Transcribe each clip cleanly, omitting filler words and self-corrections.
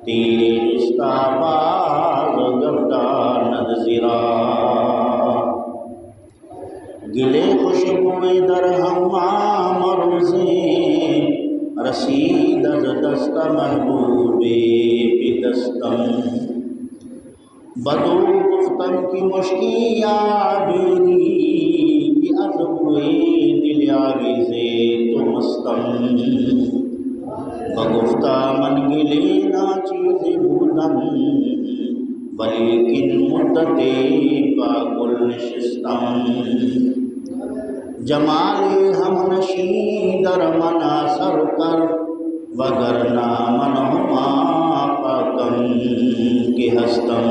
تیر استعباز گرداند زیرا، گلے خوشبوئے در ہمام روزیں، رسید از دست محبوب بدستم، بدو گفتم کی مشکی آبیری، کی از بوئے دل آویز تو مستم، بگفتہ من گلے نا چیز بودم، ولیکن مدت با گل نشستم، جمال ہم نشین در من اثر کر، وگرنہ من ہما پاکم کے ہستم،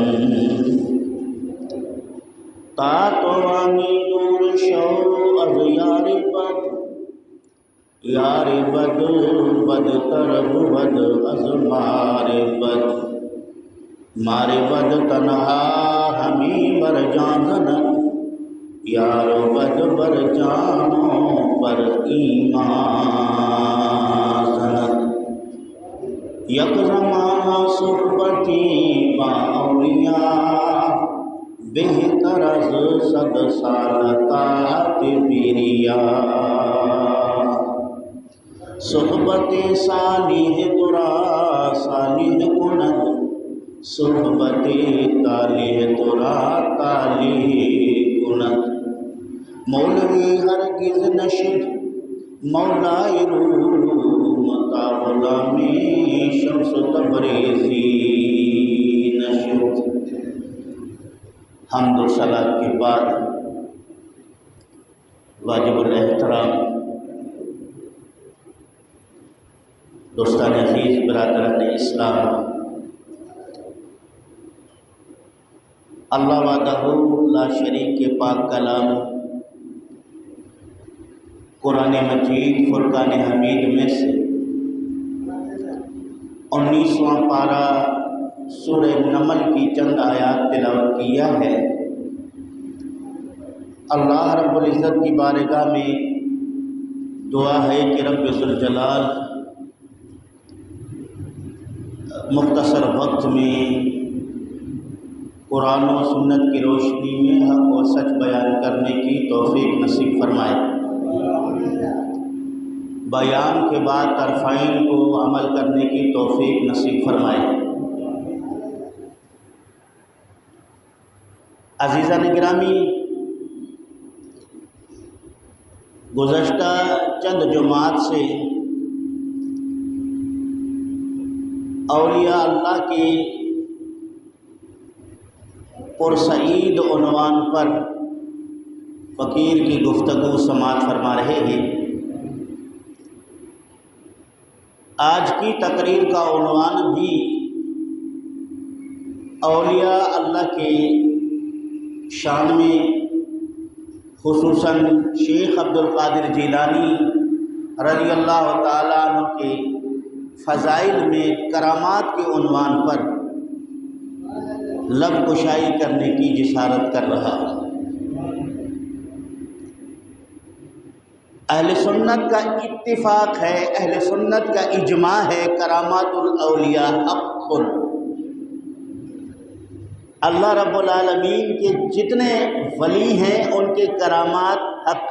تا توانی دور شو از یار بد، یار بد بدتر بود از مار بد، مار بد تنہا ہمیں بر جان زند، یار بد بر جانوں پر ایمان زند، یک زمانہ صحبتی با اولیاء، بہتر از 100 سال طاعت بیریا، صحبت صالح ترا صالح کند، صحبت طالح ترا طالح کند، مولوی ہرگز نشد مولائے روم، تا غلامی شمس تبریزی نشد۔ حمد و صلاۃ کے بعد واجب الاحترام دوستان عزیز، برادران اسلام، اللہ وحدہ لا شریک کے پاک کلام قرآن مجید فرقان حمید میں سے 19واں پارہ سورہ نمل کی چند آیات تلاوت کیا ہے۔ اللہ رب العزت کی بارگاہ میں دعا ہے کہ رب ذوالجلال مختصر وقت میں قرآن و سنت کی روشنی میں حق و سچ بیان کرنے کی توفیق نصیب فرمائے، بیان کے بعد طرفین کو عمل کرنے کی توفیق نصیب فرمائے۔ عزیزان گرامی، گزشتہ چند جمعات سے اولیاء اللہ کے پرسعید عنوان پر فقیر کی گفتگو سماعت فرما رہے ہیں۔ آج کی تقریر کا عنوان بھی اولیاء اللہ کے شان میں، خصوصاً شیخ عبدالقادر جیلانی رضی اللہ تعالیٰ عنہ کے فضائل میں کرامات کے عنوان پر لب کشائی کرنے کی جسارت کر رہا ہے۔ اہل سنت کا اتفاق ہے، اہل سنت کا اجماع ہے، کرامات الاولیاء حق۔ اللہ رب العالمین کے جتنے ولی ہیں ان کے کرامات حق،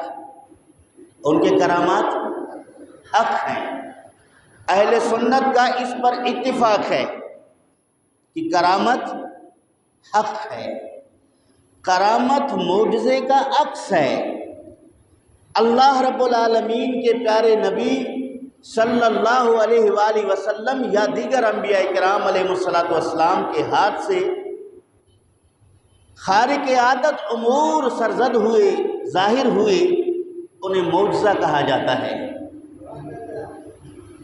ان کے کرامات حق ہیں۔ اہل سنت کا اس پر اتفاق ہے کہ کرامت حق ہے، کرامت معجزے کا عکس ہے۔ اللہ رب العالمین کے پیارے نبی صلی اللہ علیہ وآلہ وسلم یا دیگر انبیاء کرام علیہ السلام کے ہاتھ سے خارق عادت امور سرزد ہوئے، ظاہر ہوئے، انہیں معجزہ کہا جاتا ہے۔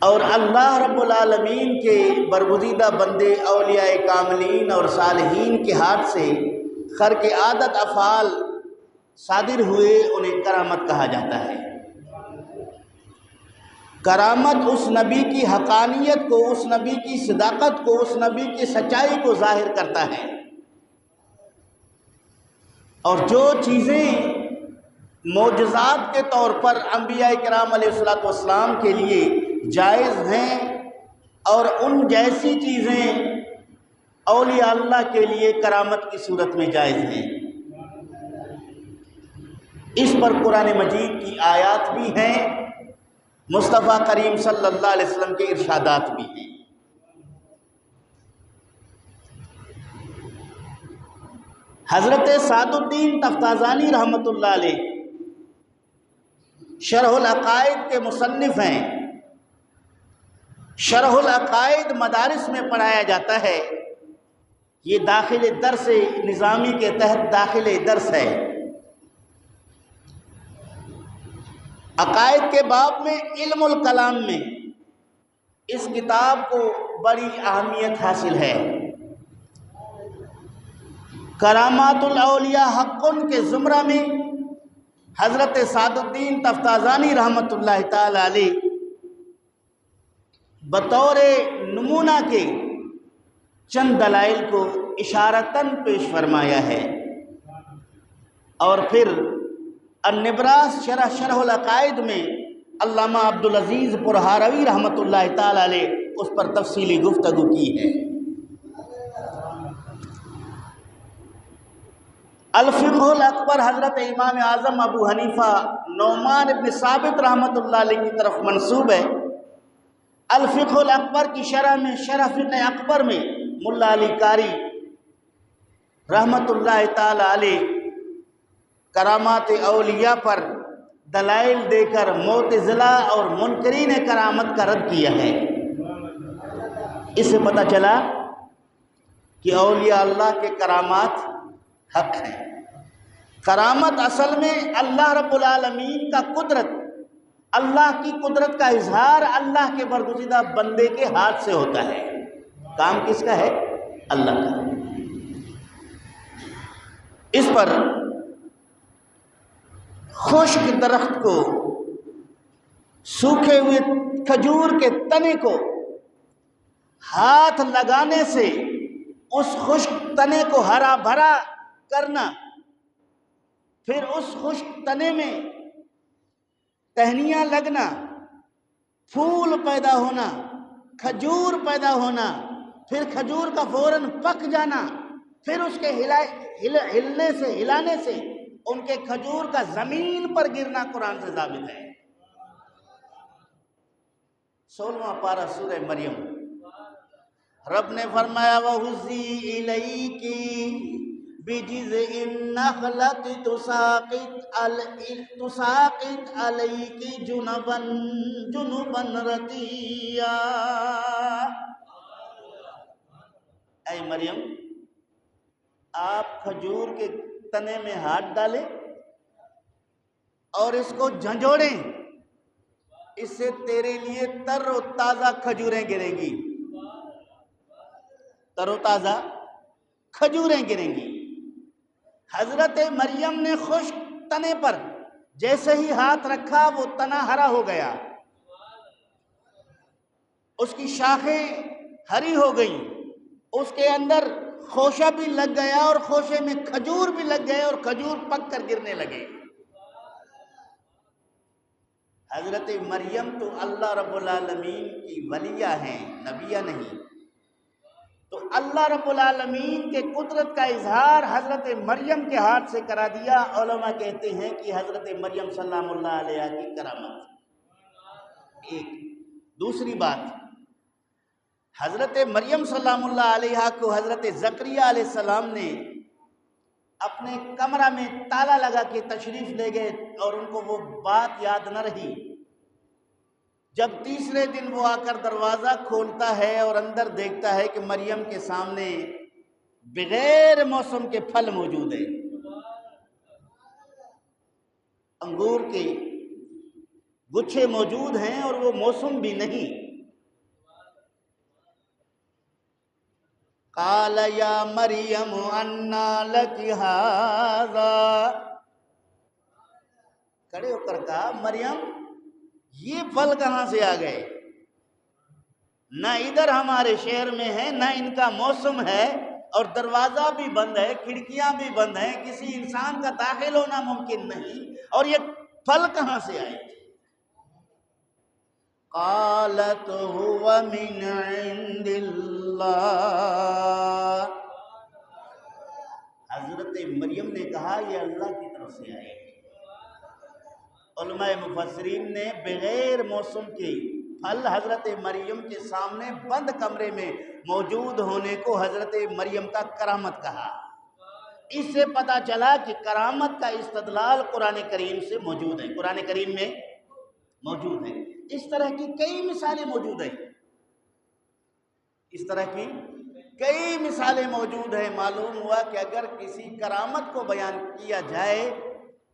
اور اللہ رب العالمین کے برگزیدہ بندے اولیاء کاملین اور صالحین کے ہاتھ سے خارق عادت افعال صادر ہوئے، انہیں کرامت کہا جاتا ہے۔ کرامت اس نبی کی حقانیت کو، اس نبی کی صداقت کو، اس نبی کی سچائی کو ظاہر کرتا ہے۔ اور جو چیزیں معجزات کے طور پر انبیاء کرام علیہ السلام کے لیے جائز ہیں اور ان جیسی چیزیں اولیاء اللہ کے لیے کرامت کی صورت میں جائز ہیں۔ اس پر قرآن مجید کی آیات بھی ہیں، مصطفیٰ کریم صلی اللہ علیہ وسلم کے ارشادات بھی ہیں۔ حضرت سعد الدین تفتازانی رحمۃ اللہ علیہ شرح العقائد کے مصنف ہیں۔ شرح العقائد مدارس میں پڑھایا جاتا ہے، یہ داخل درس نظامی کے تحت داخل درس ہے۔ عقائد کے باب میں علم الکلام میں اس کتاب کو بڑی اہمیت حاصل ہے۔ کرامات الاولیاء حقن کے زمرہ میں حضرت سعد الدین تفتازانی رحمۃ اللہ تعالی علیہ بطور نمونہ کے چند دلائل کو اشارتاً پیش فرمایا ہے، اور پھر النبراس شرح العقائد میں علامہ عبدالعزیز پرہاروی رحمۃ اللہ تعالی علیہ اس پر تفصیلی گفتگو کی ہے۔ الفقہ الاکبر حضرت امام اعظم ابو حنیفہ نعمان بن ثابت رحمۃ اللہ علیہ کی طرف منسوب ہے۔ الفقہ الاکبر کی شرح میں شرح فقہ اکبر میں ملا علی قاری رحمۃ اللہ تعالی علیہ کرامات اولیاء پر دلائل دے کر معتزلہ اور منکرین کرامت کا رد کیا ہے۔ اس سے پتہ چلا کہ اولیاء اللہ کے کرامات حق ہیں۔ کرامت اصل میں اللہ رب العالمین کا قدرت، اللہ کی قدرت کا اظہار اللہ کے برگزیدہ بندے کے ہاتھ سے ہوتا ہے۔ کام کس کا ہے؟ اللہ کا۔ اس پر خشک درخت کو، سوکھے ہوئے کھجور کے تنے کو ہاتھ لگانے سے اس خشک تنے کو ہرا بھرا کرنا، پھر اس خشک تنے میں ٹہنیاں لگنا، پھول پیدا ہونا، کھجور پیدا ہونا، پھر کھجور کا فوراً پک جانا، پھر اس کے ہلانے سے ان کے کھجور کا زمین پر گرنا قرآن سے ثابت ہے۔ 16واں پارہ سورہ مریم، رب نے فرمایا وَهُزِّي إِلَيْكِ بِجِذْعِ النَّخْلَةِ تُسَاقِطْ عَلَيْكِ جُنُبًا رَّطِيًّا۔ اے مریم، آپ کھجور کے تنے میں ہاتھ ڈالیں اور اس کو جھنجھوڑیں، اس سے تیرے لیے تر و تازہ کھجوریں گریں گی، تر و تازہ کھجوریں گریں گی۔ حضرت مریم نے خشک تنے پر جیسے ہی ہاتھ رکھا وہ تنا ہرا ہو گیا، اس کی شاخیں ہری ہو گئیں، اس کے اندر خوشہ بھی لگ گیا اور خوشے میں کھجور بھی لگ گئے اور کھجور پک کر گرنے لگے۔ حضرت مریم تو اللہ رب العالمین کی ولیہ ہیں، نبیہ نہیں۔ تو اللہ رب العالمین کے قدرت کا اظہار حضرت مریم کے ہاتھ سے کرا دیا۔ علماء کہتے ہیں کہ حضرت مریم سلام اللہ علیہ کی کرامت ایک۔ دوسری بات، حضرت مریم سلام اللہ علیہ کو حضرت زکریا علیہ السلام نے اپنے کمرہ میں تالا لگا کے تشریف لے گئے اور ان کو وہ بات یاد نہ رہی۔ جب تیسرے دن وہ آ کر دروازہ کھولتا ہے اور اندر دیکھتا ہے کہ مریم کے سامنے بغیر موسم کے پھل موجود ہیں، انگور کے گچھے موجود ہیں اور وہ موسم بھی نہیں۔ قال یا مریم انا لک ھذا، کھڑے ہو کر کہا مریم یہ پھل کہاں سے آ گئے؟ نہ ادھر ہمارے شہر میں ہے، نہ ان کا موسم ہے، اور دروازہ بھی بند ہے، کھڑکیاں بھی بند ہیں، کسی انسان کا داخل ہونا ممکن نہیں، اور یہ پھل کہاں سے آئے؟ قالت هو من عند اللہ، حضرت مریم نے کہا یہ اللہ کی طرف سے آئے۔ علماء مفسرین نے بغیر موسم کے پھل حضرت مریم کے سامنے بند کمرے میں موجود ہونے کو حضرت مریم کا کرامت کہا۔ اس سے پتہ چلا کہ کرامت کا استدلال قرآن کریم سے موجود ہے، قرآن کریم میں موجود ہے۔ اس طرح کی کئی مثالیں موجود ہیں، اس طرح کی کئی مثالیں موجود ہیں۔ معلوم ہوا کہ اگر کسی کرامت کو بیان کیا جائے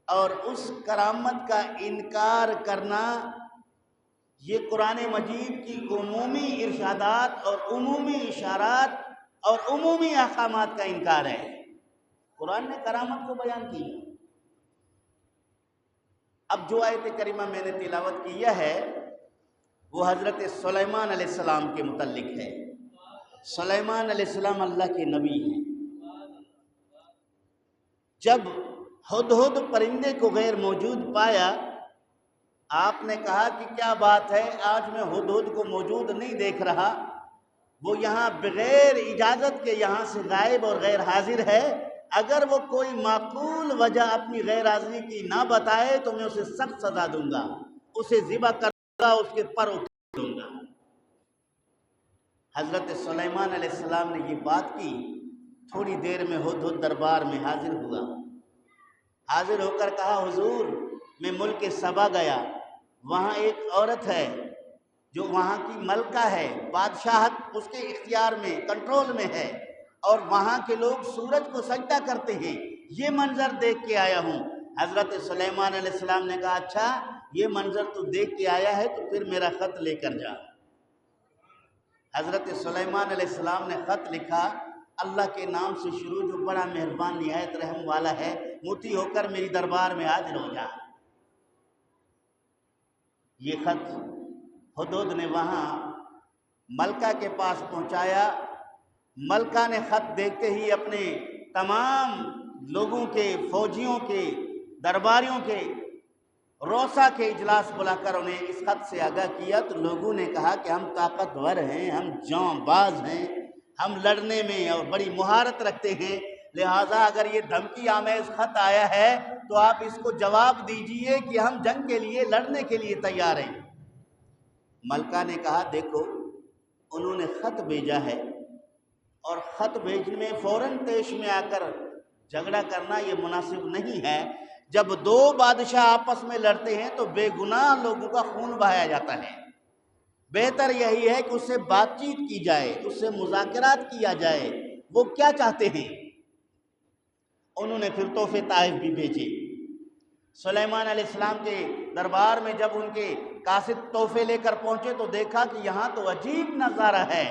اور اس کرامت کا انکار کرنا، یہ قرآن مجید کی عمومی ارشادات اور عمومی اشارات اور عمومی احکامات کا انکار ہے۔ قرآن نے کرامت کو بیان کی۔ اب جو آیت کریمہ میں نے تلاوت کیا ہے وہ حضرت سلیمان علیہ السلام کے متعلق ہے۔ سلیمان علیہ السلام اللہ کے نبی ہیں۔ جب ہدہد پرندے کو غیر موجود پایا، آپ نے کہا کہ کیا بات ہے، آج میں ہدہد کو موجود نہیں دیکھ رہا، وہ یہاں بغیر اجازت کے یہاں سے غائب اور غیر حاضر ہے، اگر وہ کوئی معقول وجہ اپنی غیر حاضری کی نہ بتائے تو میں اسے سخت سزا دوں گا، اسے ذبح کروں گا، اس کے پر اکھیڑ دوں گا۔ حضرت سلیمان علیہ السلام نے یہ بات کی، تھوڑی دیر میں ہدہد دربار میں حاضر ہوا۔ حاضر ہو کر کہا حضور میں ملک سبا گیا، وہاں ایک عورت ہے جو وہاں کی ملکہ ہے، بادشاہت اس کے اختیار میں کنٹرول میں ہے، اور وہاں کے لوگ سورج کو سجدہ کرتے ہیں، یہ منظر دیکھ کے آیا ہوں۔ حضرت سلیمان علیہ السلام نے کہا اچھا یہ منظر تو دیکھ کے آیا ہے تو پھر میرا خط لے کر جا۔ حضرت سلیمان علیہ السلام نے خط لکھا، اللہ کے نام سے شروع جو بڑا مہربان نہایت رحم والا ہے، مطیع ہو کر میری دربار میں حاضر ہو جا۔ یہ خط ہدہد نے وہاں ملکہ کے پاس پہنچایا۔ ملکہ نے خط دیکھتے ہی اپنے تمام لوگوں کے، فوجیوں کے، درباریوں کے، روسا کے اجلاس بلا کر انہیں اس خط سے آگاہ کیا، تو لوگوں نے کہا کہ ہم طاقتور ہیں، ہم جاں باز ہیں، ہم لڑنے میں اور بڑی مہارت رکھتے ہیں، لہٰذا اگر یہ دھمکی آمیز خط آیا ہے تو آپ اس کو جواب دیجئے کہ ہم جنگ کے لیے لڑنے کے لیے تیار ہیں۔ ملکہ نے کہا دیکھو انہوں نے خط بھیجا ہے، اور خط بھیجنے میں فوراً پیش میں آ کر جھگڑا کرنا یہ مناسب نہیں ہے۔ جب دو بادشاہ آپس میں لڑتے ہیں تو بے گناہ لوگوں کا خون بہایا جاتا ہے، بہتر یہی ہے کہ اس سے بات چیت کی جائے، اس سے مذاکرات کیا جائے، وہ کیا چاہتے ہیں۔ انہوں نے پھر تحفے تحائف بھی بھیجے۔ سلیمان علیہ السلام کے دربار میں جب ان کے قاصد تحفے لے کر پہنچے تو دیکھا کہ یہاں تو عجیب نظارہ ہے۔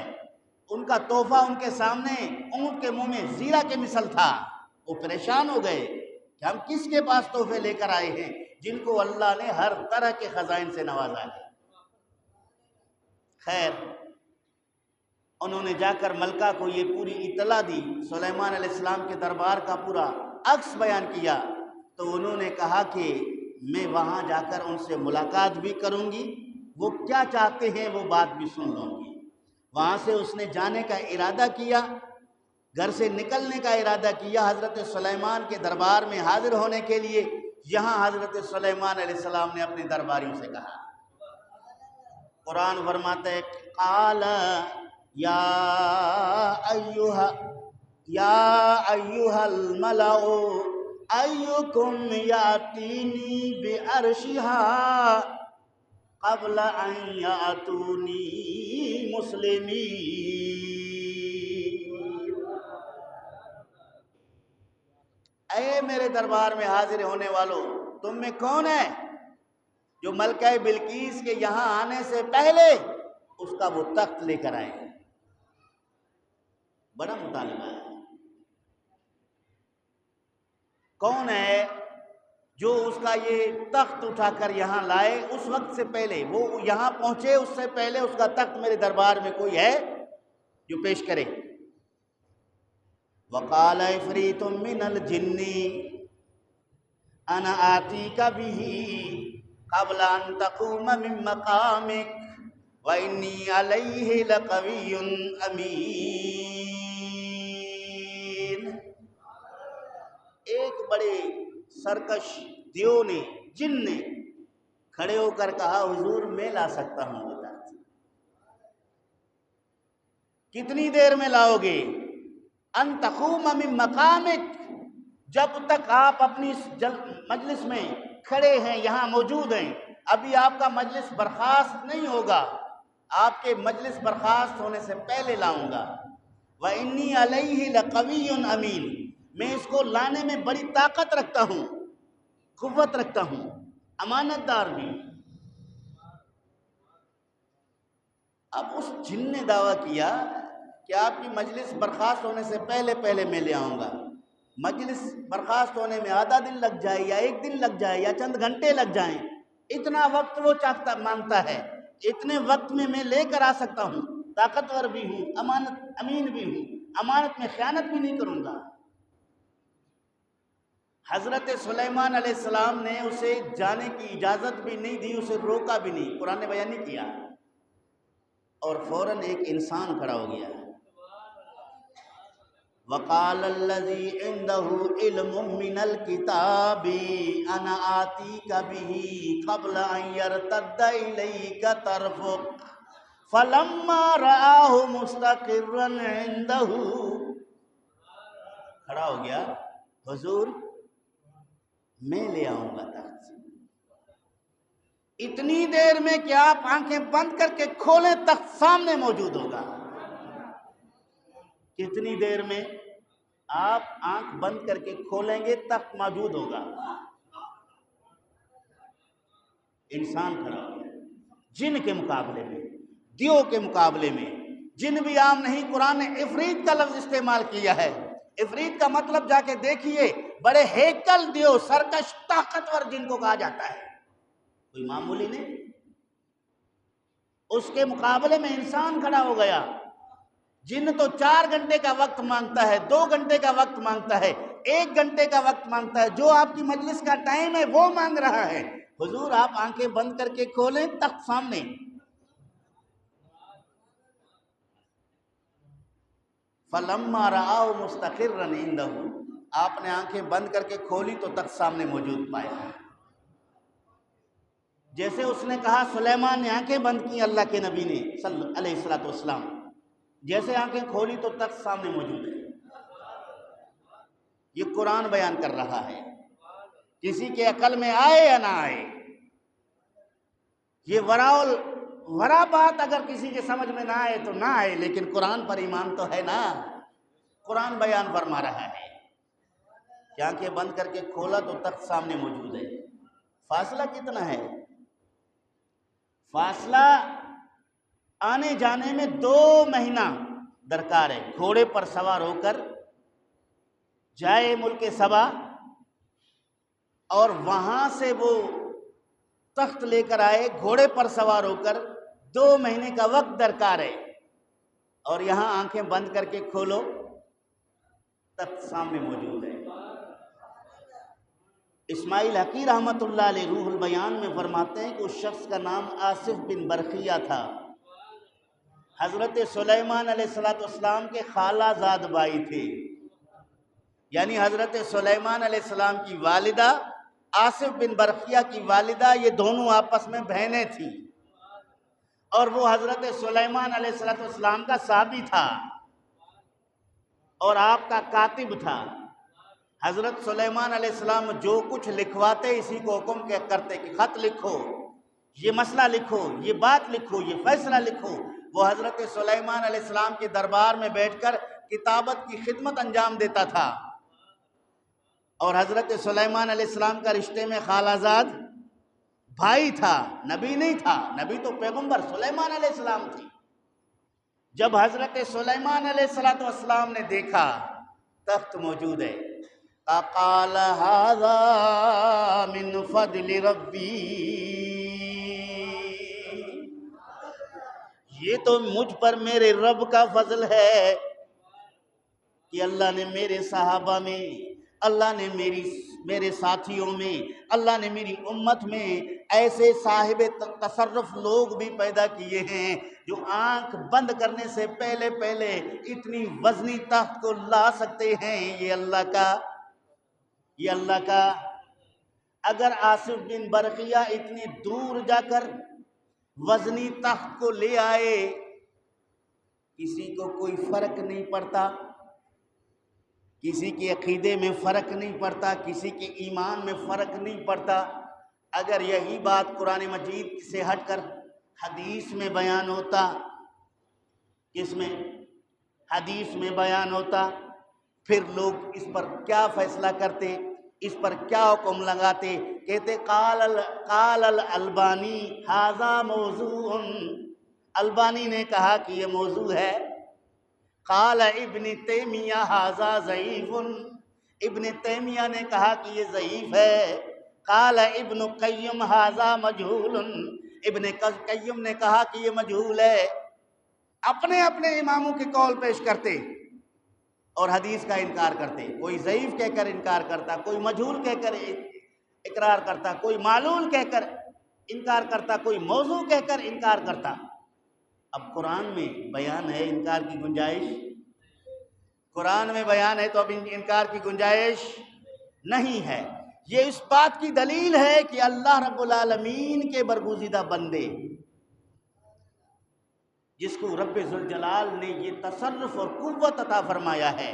ان کا تحفہ ان کے سامنے اونٹ کے منہ میں زیرہ کے مثل تھا۔ وہ پریشان ہو گئے کہ ہم کس کے پاس تحفے لے کر آئے ہیں جن کو اللہ نے ہر طرح کے خزائن سے نوازا ہے۔ خیر انہوں نے جا کر ملکہ کو یہ پوری اطلاع دی، سلیمان علیہ السلام کے دربار کا پورا عکس بیان کیا، تو انہوں نے کہا کہ میں وہاں جا کر ان سے ملاقات بھی کروں گی، وہ کیا چاہتے ہیں وہ بات بھی سن لوں گی۔ وہاں سے اس نے جانے کا ارادہ کیا، گھر سے نکلنے کا ارادہ کیا حضرت سلیمان کے دربار میں حاضر ہونے کے لیے۔ یہاں حضرت سلیمان علیہ السلام نے اپنے درباریوں سے کہا، قرآن فرماتا ہے قال یا ایھا الملأ ایکم یاتینی بعرشها قبل ان یاتونی مسلمین۔ اے میرے دربار میں حاضر ہونے والوں، تم میں کون ہے جو ملکہ بلقیس کے یہاں آنے سے پہلے اس کا وہ تخت لے کر آئے؟ بڑا مطالبہ ہے۔ کون ہے جو اس کا یہ تخت اٹھا کر یہاں لائے؟ اس وقت سے پہلے وہ یہاں پہنچے، اس سے پہلے اس کا تخت میرے دربار میں کوئی ہے جو پیش کرے؟ وقال عفریت من الجن انا آتیک بہ قبل ان تقوم من مقامک وَإِنِّي عَلَيْهِ لَقَوِيٌّ أَمِينٌ۔ ایک بڑے سرکش دیو نے، جن نے کھڑے ہو کر کہا حضور میں لا سکتا ہوں بتا۔ کتنی دیر میں لاؤ گے؟ ان تقوم من مقامک، جب تک آپ اپنی مجلس میں کھڑے ہیں، یہاں موجود ہیں، ابھی آپ کا مجلس برخاست نہیں ہوگا، آپ کے مجلس برخاست ہونے سے پہلے لاؤں گا۔ وَإِنِّي عَلَيْهِ لَقَوِيٌّ أَمِينٌ، میں اس کو لانے میں بڑی طاقت رکھتا ہوں، قوت رکھتا ہوں، امانت دار بھی۔ اب اس جن نے دعویٰ کیا کہ آپ کی مجلس برخاست ہونے سے پہلے میں لے آؤں گا، مجلس برخاست ہونے میں آدھا دن لگ جائے یا ایک دن لگ جائے یا چند گھنٹے لگ جائیں، اتنا وقت وہ مانگتا ہے، اتنے وقت میں لے کر آ سکتا ہوں، طاقتور بھی ہوں، امین بھی ہوں، امانت میں خیانت بھی نہیں کروں گا۔ حضرت سلیمان علیہ السلام نے اسے جانے کی اجازت بھی نہیں دی، اسے روکا بھی نہیں، قرآن نے بیان نہیں کیا، اور فوراً ایک انسان کھڑا ہو گیا۔ وَقَالَ الَّذِي عِندَهُ عِلْمٌ مِّنَ الْكِتَابِ أَنَا آتِيكَ بِهِ قَبْلَ أَن يَرْتَدَّ إِلَيْكَ طَرْفُكَ فَلَمَّا رَآهُ مُسْتَقِرًّا عِندَهُ، کھڑا ہو گیا، حضور میں لے آؤں گا تخت سے، اتنی دیر میں کہ آپ آنکھیں بند کر کے کھولیں تخت سامنے موجود ہوگا۔ کتنی دیر میں؟ آپ آنکھ بند کر کے کھولیں گے تخت موجود ہوگا۔ انسان کھڑا ہو گیا۔ جن کے مقابلے میں، دیو کے مقابلے میں، جن بھی عام نہیں، قرآن نے عفریت کا لفظ استعمال کیا ہے۔ عفریت کا مطلب جا کے دیکھیے، بڑے ہیکل دیو، سرکش، طاقتور جن کو کہا جاتا ہے، کوئی معمولی نہیں۔ اس کے مقابلے میں انسان کھڑا ہو گیا۔ جن تو 4 گھنٹے کا وقت مانگتا ہے، 2 گھنٹے کا وقت مانگتا ہے، 1 گھنٹے کا وقت مانگتا ہے، جو آپ کی مجلس کا ٹائم ہے وہ مانگ رہا ہے۔ حضور آپ آنکھیں بند کر کے کھولیں تخت سامنے۔ فَلَمَّا رَآهُ مُسْتَقِرًّا عِندَهُ، آپ نے آنکھیں بند کر کے کھولی تو تخت سامنے موجود پایا۔ جیسے اس نے کہا سلیمان نے آنکھیں بند کی، اللہ کے نبی نے علیہ السلام، جیسے آنکھیں کھولی تو تخت سامنے موجود ہے۔ یہ قرآن بیان کر رہا ہے، کسی کے عقل میں آئے یا نہ آئے، یہ ورا بات اگر کسی کے سمجھ میں نہ آئے تو نہ آئے، لیکن قرآن پر ایمان تو ہے نا۔ قرآن بیان فرما رہا ہے کہ آنکھیں بند کر کے کھولا تو تخت سامنے موجود ہے۔ فاصلہ کتنا ہے؟ فاصلہ آنے جانے میں 2 مہینہ درکار ہے۔ گھوڑے پر سوار ہو کر جائے ملک سبا، اور وہاں سے وہ تخت لے کر آئے گھوڑے پر سوار ہو کر، 2 مہینے کا وقت درکار ہے، اور یہاں آنکھیں بند کر کے کھولو تخت سامنے موجود ہے۔ اسماعیل حقی رحمۃ اللہ علیہ روح البیان میں فرماتے ہیں کہ اس شخص کا نام آصف بن برقیہ تھا، حضرت سلیمان علیہ السلام کے خالہ زاد بھائی تھے، یعنی حضرت سلیمان علیہ السلام کی والدہ، آصف بن برقیہ کی والدہ، یہ دونوں آپس میں بہنیں تھیں، اور وہ حضرت سلیمان علیہ السلام کا صحابی تھا اور آپ کا کاتب تھا۔ حضرت سلیمان علیہ السلام جو کچھ لکھواتے اسی کو حکم کرتے کہ خط لکھو، یہ مسئلہ لکھو، یہ بات لکھو، یہ فیصلہ لکھو۔ وہ حضرت سلیمان علیہ السلام کے دربار میں بیٹھ کر کتابت کی خدمت انجام دیتا تھا، اور حضرت سلیمان علیہ السلام کا رشتے میں خالہ زاد بھائی تھا، نبی نہیں تھا، نبی تو پیغمبر سلیمان علیہ السلام تھی۔ جب حضرت سلیمان علیہ السلام نے دیکھا تخت موجود ہے، قال هذا من فضل ربی، یہ تو مجھ پر میرے رب کا فضل ہے کہ اللہ نے میرے صحابہ میں، اللہ نے میرے ساتھیوں میں، اللہ نے میری امت میں ایسے صاحب تصرف لوگ بھی پیدا کیے ہیں جو آنکھ بند کرنے سے پہلے پہلے اتنی وزنی تخت کو لا سکتے ہیں۔ یہ اللہ کا اگر آصف بن برقیہ اتنی دور جا کر وزنی تخت کو لے آئے، کسی کو کوئی فرق نہیں پڑتا، کسی کے عقیدے میں فرق نہیں پڑتا، کسی کے ایمان میں فرق نہیں پڑتا۔ اگر یہی بات قرآن مجید سے ہٹ کر حدیث میں بیان ہوتا، کس میں؟ حدیث میں بیان ہوتا، پھر لوگ اس پر کیا فیصلہ کرتے، اس پر کیا حکم لگاتے؟ کہتے قال الالبانی ھذا موضوع، البانی نے کہا کہ یہ موضوع ہے۔ قال ابن تیمیہ ھذا ضعیف، ابن تیمیہ نے کہا کہ یہ ضعیف ہے۔ قال ابن قیم ھذا مجہول، ابن قیم نے کہا کہ یہ مجہول ہے۔ اپنے اپنے اماموں کے قول پیش کرتے اور حدیث کا انکار کرتے۔ کوئی ضعیف کہہ کر انکار کرتا، کوئی مجہول کہہ کر اقرار کرتا، کوئی معلول کہہ کر انکار کرتا، کوئی موضوع کہہ کر انکار کرتا۔ اب قرآن میں بیان ہے، انکار کی گنجائش، قرآن میں بیان ہے تو اب انکار کی گنجائش نہیں ہے۔ یہ اس بات کی دلیل ہے کہ اللہ رب العالمین کے برگزیدہ بندے، جس کو رب ذوالجلال نے یہ تصرف اور قوت عطا فرمایا ہے،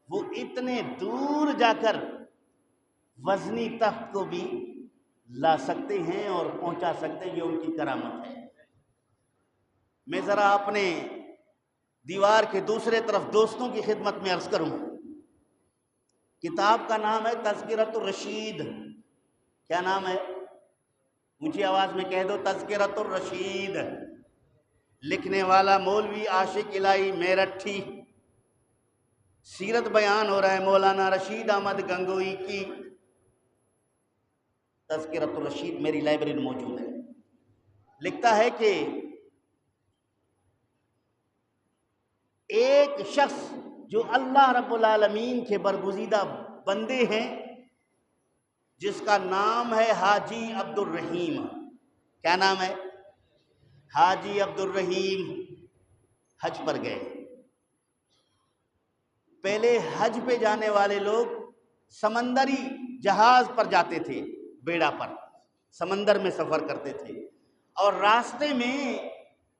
وہ اتنے دور جا کر وزنی تخت کو بھی لا سکتے ہیں اور پہنچا سکتے ہیں۔ یہ ان کی کرامت ہے۔ میں ذرا اپنے دیوار کے دوسرے طرف دوستوں کی خدمت میں عرض کروں، کتاب کا نام ہے تذکرۃ الرشید۔ کیا نام ہے؟ اونچی آواز میں کہہ دو، تذکرۃ الرشید۔ لکھنے والا مولوی عاشق الہی میرٹھی۔ سیرت بیان ہو رہا ہے مولانا رشید احمد گنگوئی کی۔ تذکرۃ الرشید میری لائبریری میں موجود ہے۔ لکھتا ہے کہ ایک شخص جو اللہ رب العالمین کے برگزیدہ بندے ہیں، جس کا نام ہے حاجی عبد الرحیم۔ کیا نام ہے؟ حاجی عبد الرحیم حج پر گئے۔ پہلے حج پہ جانے والے لوگ سمندری جہاز پر جاتے تھے، بیڑا پر سمندر میں سفر کرتے تھے، اور راستے میں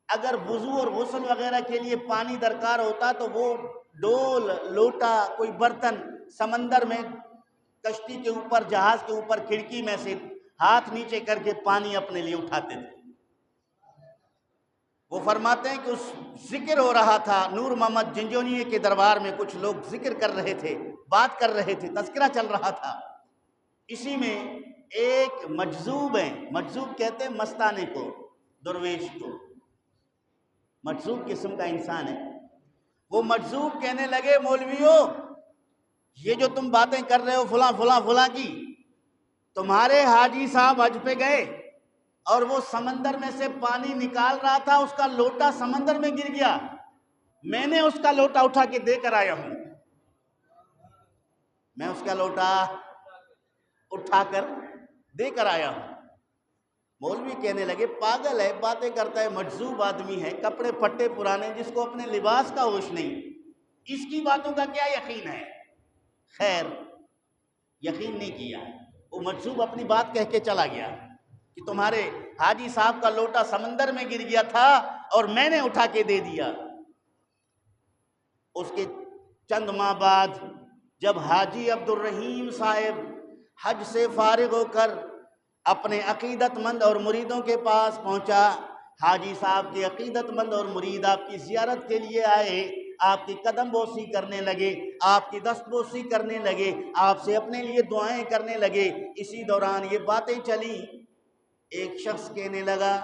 اگر وضو اور غسل وغیرہ کے لیے پانی درکار ہوتا تو وہ ڈول، لوٹا، کوئی برتن سمندر میں کشتی کے اوپر، جہاز کے اوپر کھڑکی میں سے ہاتھ نیچے کر کے پانی اپنے لیے اٹھاتے تھے۔ وہ فرماتے ہیں کہ اس ذکر ہو رہا تھا، نور محمد جنجونیے کے دربار میں کچھ لوگ ذکر کر رہے تھے، بات کر رہے تھے، تذکرہ چل رہا تھا۔ اسی میں ایک مجذوب ہے، مجذوب کہتے ہیں مستانے کو، درویش کو، مجذوب قسم کا انسان ہے۔ وہ مجذوب کہنے لگے، مولویوں یہ جو تم باتیں کر رہے ہو فلاں فلاں فلاں کی، تمہارے حاجی صاحب حج پہ گئے اور وہ سمندر میں سے پانی نکال رہا تھا، اس کا لوٹا سمندر میں گر گیا، میں نے اس کا لوٹا اٹھا کے دے کر آیا ہوں، میں اس کا لوٹا اٹھا کر دے کر آیا ہوں۔ مولوی کہنے لگے پاگل ہے، باتیں کرتا ہے، مجذوب آدمی ہے، کپڑے پھٹے پرانے، جس کو اپنے لباس کا ہوش نہیں، اس کی باتوں کا کیا یقین ہے؟ خیر یقین نہیں کیا، وہ مجذوب اپنی بات کہہ کے چلا گیا کہ تمہارے حاجی صاحب کا لوٹا سمندر میں گر گیا تھا اور میں نے اٹھا کے دے دیا۔ اس کے چند ماہ بعد جب حاجی عبد الرحیم صاحب حج سے فارغ ہو کر اپنے عقیدت مند اور مریدوں کے پاس پہنچا، حاجی صاحب کے عقیدت مند اور مرید آپ کی زیارت کے لیے آئے، آپ کی قدم بوسی کرنے لگے، آپ کی دست بوسی کرنے لگے، آپ سے اپنے لیے دعائیں کرنے لگے۔ اسی دوران یہ باتیں چلی، ایک شخص کہنے لگا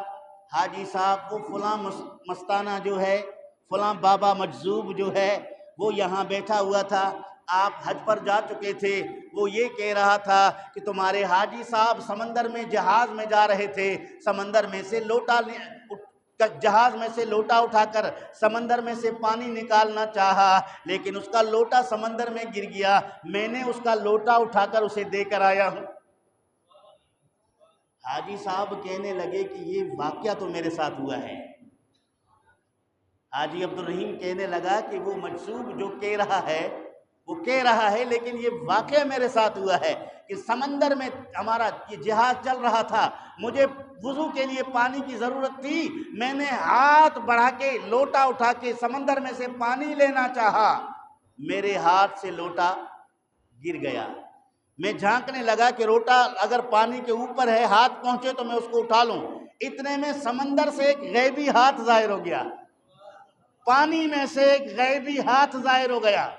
حاجی صاحب وہ فلاں مستانہ جو ہے، فلاں بابا مجذوب جو ہے وہ یہاں بیٹھا ہوا تھا، آپ حج پر جا چکے تھے، وہ یہ کہہ رہا تھا کہ تمہارے حاجی صاحب سمندر میں جہاز میں جا رہے تھے، سمندر میں سے جہاز میں سے لوٹا اٹھا کر سمندر میں سے پانی نکالنا چاہا، لیکن اس کا لوٹا سمندر میں گر گیا، میں نے اس کا لوٹا اٹھا کر اسے دے کر آیا ہوں۔ حاجی صاحب کہنے لگے کہ یہ واقعہ تو میرے ساتھ ہوا ہے۔ حاجی عبدالرحیم کہنے لگا کہ وہ مجذوب جو کہہ رہا ہے وہ کہہ رہا ہے، لیکن یہ واقعہ میرے ساتھ ہوا ہے کہ سمندر میں ہمارا یہ جہاز چل رہا تھا، مجھے وضو کے لیے پانی کی ضرورت تھی، میں نے ہاتھ بڑھا کے لوٹا اٹھا کے سمندر میں سے پانی لینا چاہا، میرے ہاتھ سے لوٹا گر گیا، میں جھانکنے لگا کہ لوٹا اگر پانی کے اوپر ہے، ہاتھ پہنچے تو میں اس کو اٹھا لوں، اتنے میں سمندر سے ایک غیبی ہاتھ ظاہر ہو گیا، پانی میں سے ایک غیبی ہاتھ ظاہر ہو گیا،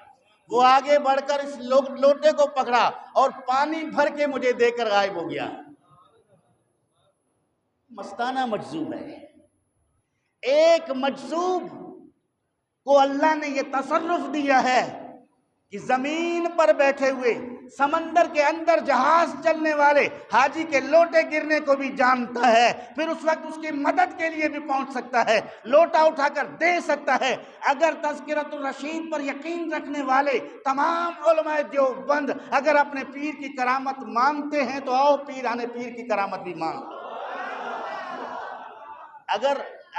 وہ آگے بڑھ کر اس لوٹے کو پکڑا اور پانی بھر کے مجھے دے کر غائب ہو گیا۔ مستانہ مجذوب ہے۔ ایک مجذوب کو اللہ نے یہ تصرف دیا ہے کہ زمین پر بیٹھے ہوئے سمندر کے اندر جہاز چلنے والے حاجی کے لوٹے گرنے کو بھی جانتا ہے، پھر اس وقت اس کی مدد کے لیے بھی پہنچ سکتا ہے، لوٹا اٹھا کر دے سکتا ہے۔ اگر تذکرۃ الرشید پر یقین رکھنے والے تمام علماء دیوبند اگر اپنے پیر کی کرامت مانتے ہیں تو آؤ پیرانے پیر کی کرامت بھی مان لو۔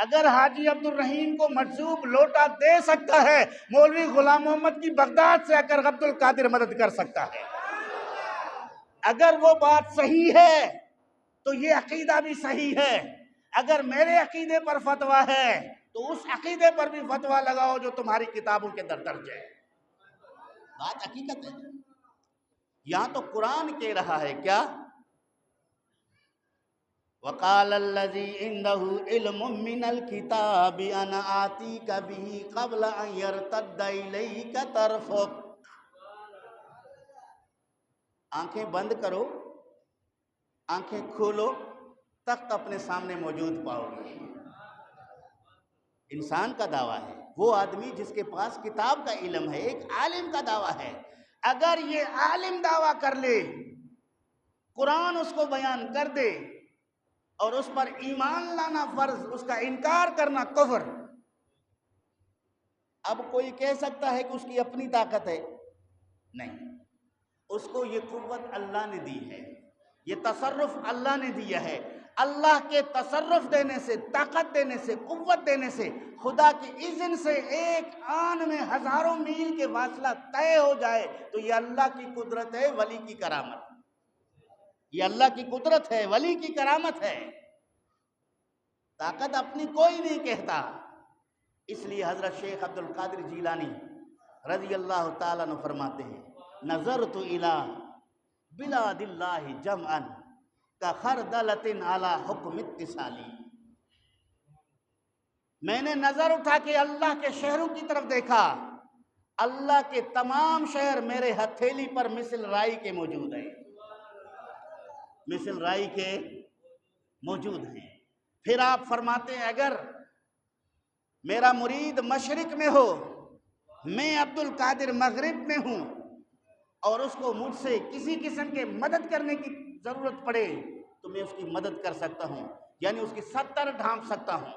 اگر حاجی عبدالرحیم کو مجذوب لوٹا دے سکتا ہے، مولوی غلام محمد کی بغداد سے اگر عبد القادر مدد کر سکتا ہے۔ اگر وہ بات صحیح ہے تو یہ عقیدہ بھی صحیح ہے، اگر میرے عقیدے پر فتویٰ ہے تو اس عقیدے پر بھی فتویٰ لگاؤ جو تمہاری کتابوں کے در درج ہے۔ بات حقیقت ہے، یہاں تو قرآن کہہ رہا ہے کیا؟ وَقَالَ الَّذِي عِنْدَهُ عِلْمٌ مِّنَ الْكِتَابِ أَنَا آتِيكَ بِهِ قَبْلَ أَن يَرْتَدَّ إِلَيْكَ طَرْفُكَ۔ آنکھیں بند کرو، آنکھیں کھولو، تخت اپنے سامنے موجود پاؤ گے۔ انسان کا دعویٰ ہے، وہ آدمی جس کے پاس کتاب کا علم ہے، ایک عالم کا دعویٰ ہے۔ اگر یہ عالم دعویٰ کر لے، قرآن اس کو بیان کر دے اور اس پر ایمان لانا فرض، اس کا انکار کرنا کفر۔ اب کوئی کہہ سکتا ہے کہ اس کی اپنی طاقت ہے؟ نہیں، اس کو یہ قوت اللہ نے دی ہے، یہ تصرف اللہ نے دیا ہے۔ اللہ کے تصرف دینے سے، طاقت دینے سے، قوت دینے سے، خدا کی اذن سے ایک آن میں ہزاروں میل کے فاصلہ طے ہو جائے تو یہ اللہ کی قدرت ہے، ولی کی کرامت۔ یہ اللہ کی قدرت ہے، ولی کی کرامت ہے، طاقت اپنی کوئی نہیں کہتا۔ اس لیے حضرت شیخ عبد القادر جیلانی رضی اللہ تعالیٰ عنہ فرماتے ہیں، نظرت الی بلاد اللہ جمعا کخردلۃ علی حکم اتصالی۔ میں نے نظر اٹھا کے اللہ کے شہروں کی طرف دیکھا، اللہ کے تمام شہر میرے ہتھیلی پر مثل رائی کے موجود ہیں، مثل رائی کے موجود ہیں۔ پھر آپ فرماتے ہیں اگر میرا مرید مشرق میں ہو، میں عبد القادر مغرب میں ہوں، اور اس کو مجھ سے کسی قسم کے مدد کرنے کی ضرورت پڑے تو میں اس کی مدد کر سکتا ہوں، یعنی اس کی 70 ڈھانپ سکتا ہوں۔